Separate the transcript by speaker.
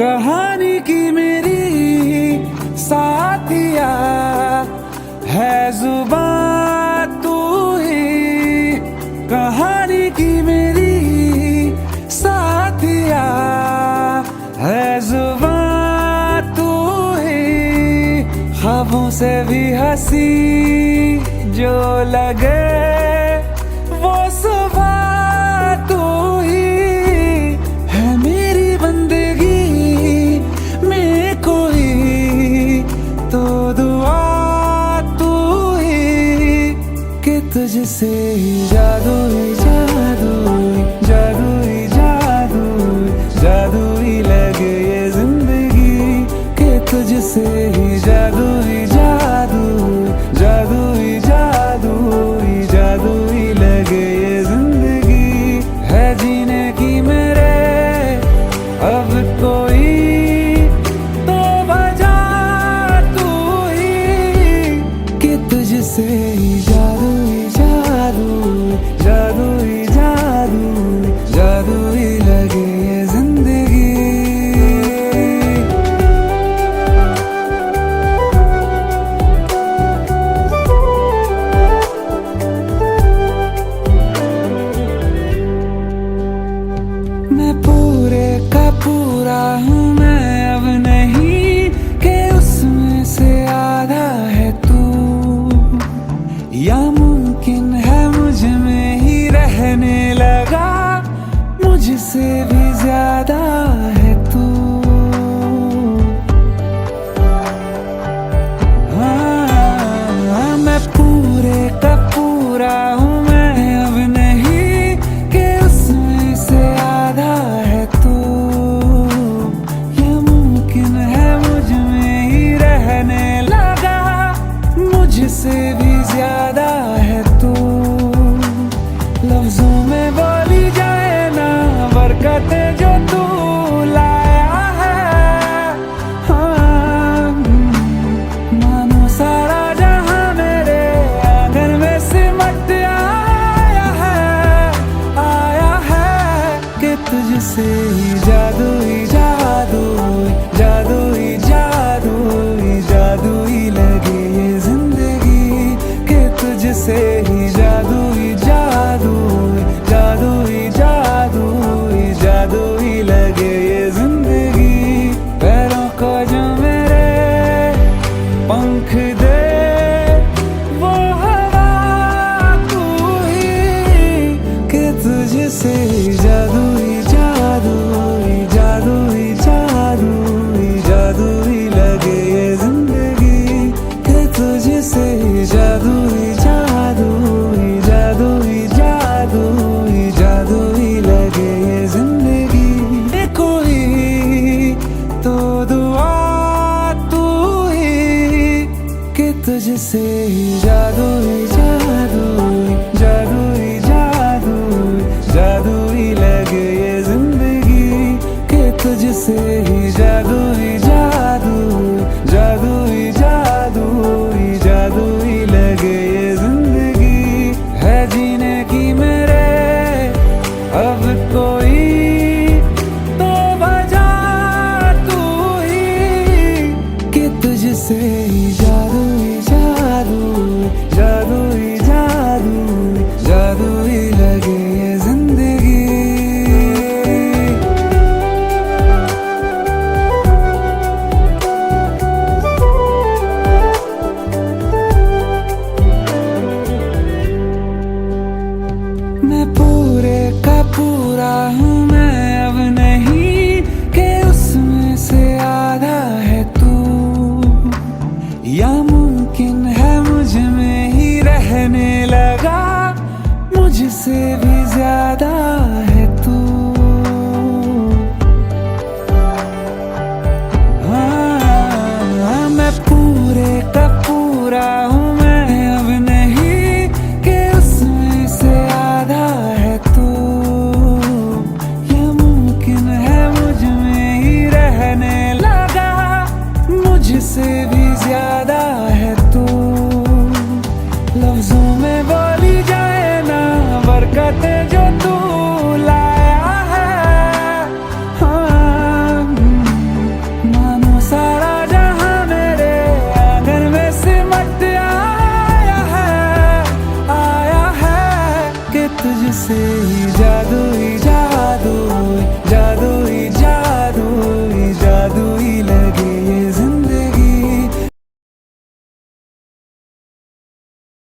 Speaker 1: कहानी की मेरी साथिया है जुबान तू ही। कहानी की मेरी साथिया है जुबान तू ही। ख्वाबों से भी हंसी जो लगे वो सुबह तू ही है। मेरी बंदगी में कोई तो दुआ तू ही कि तुझसे ही जादू ही जादू जादू ही जादू जादू ही लगे ये जिंदगी कि तुझसे ही जादू ही जादू जादू ही जादू ही जादू ही लगे ये जिंदगी है जीने की मेरे अब कोई तो वजह तू ही कि तुझसे ही जादू ही जादू जादू ही जादू जादू ही लगे ये जिंदगी। मैं पूरे का पूरा हूँ मैं अब नहीं कि उसमें से आधा है तू। या मुमकिन है मुझ में ही रहने लगा मुझसे भी ज्यादा है तू। हाँ, मैं पूरे का पूरा हूँ मैं अब नहीं कि उसमें से आधा है तू। या मुमकिन है मुझ में ही रहने लगा मुझसे भी ज्यादा है तू। लफ्जों में बोली जाए ना बरकतें जो तू लाया है। हाँ, मानो सारा जहां मेरे आंगन में सिमट आया है कि तुझसे ही जादू ही जादू जादू ही जादू ही जादू ही लगे ये जिंदगी कि तुझसे ही जादू ही जादू जादू ही जादू ही जादू ही लगे ये जिंदगी। पैरों को जो मेरे पंख दे वो हवा तू ही कि तुझसे ही जादू ही जादू ही जादू ही जादू ही जादू ही लगे ये जिंदगी कि तुझसे ही जादू ही जादू ही जादू ही जादू ही जादू ही लगे ये जिंदगी। कोई तो दुआ तू ही कि तुझसे ही जादू ही जादू जादू ही जादू जादू ही लगे ये जिंदगी कि तुझसे ही जादू ही जादू जादू ही जादू ही जादू ही लगे ये जिंदगी है जीने की मेरे अब कोई तो वजह तू ही कि तुझसे ही जादू ही जादू जादू ही जादू जादू ही लगे ये जिंदगी। मैं पूरे का पूरा हूँ मैं अब नहीं कि उसमें से आधा है तू। या मुमकिन है मुझ में ही रहने लगा मुझसे भी ज्यादा है तू। हाँ, मैं पूरे का पूरा हूँ मैं अब नहीं कि उसमें से आधा है तू। या मुमकिन है मुझ में ही रहने लगा मुझसे भी ज्यादा है तू। लफ्जों में बोली जाए ना बरकतें जो तू लाया है। हाँ, तुझसे ही जादू ही जादू, जादू ही जादू।